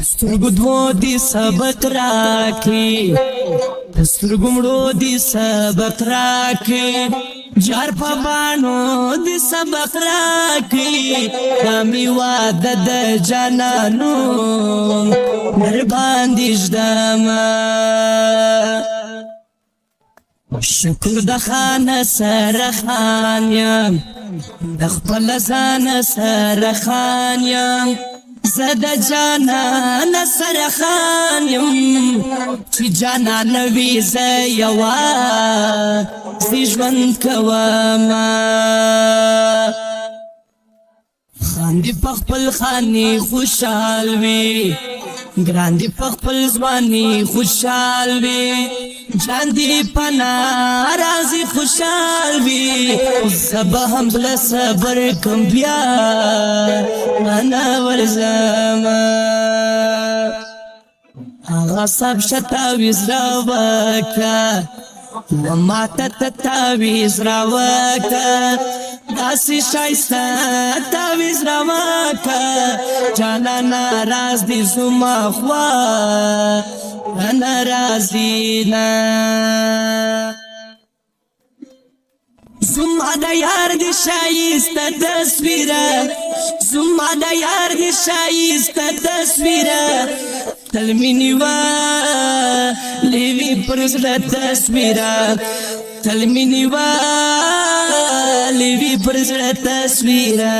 سترګو دوو دی سبق راکړي سترګو مړو دی سبق راکړي جار په باڼو دی سبق راکړي دا مې واده د جانانو در باندې ږدمه شکر د خانه سره خان یم د خپل ځان سره خان یم زه د جانان سره خان یم چې جانان وي زه یوازې ژوند کومه خاندي په خپل خاني خوشحال وي ګران دي په خپل ځواني خوشحال وي جان دي په ناراضي خوشحال وي زه به هم زړه صبر کوم بیا انا ورځمه هغه سب شتاویز راوکه وماته ته تاویز راوکه داسې ښایسته تاویز راوکه جانانه راز دې زما خوا ناراضي نه زما د یار د ښایسته تصویره زما د یار د ښایسته تصویره تل مې نیولې وي پر زړه تصویره تل مې نیولې وي پر زړه تصویره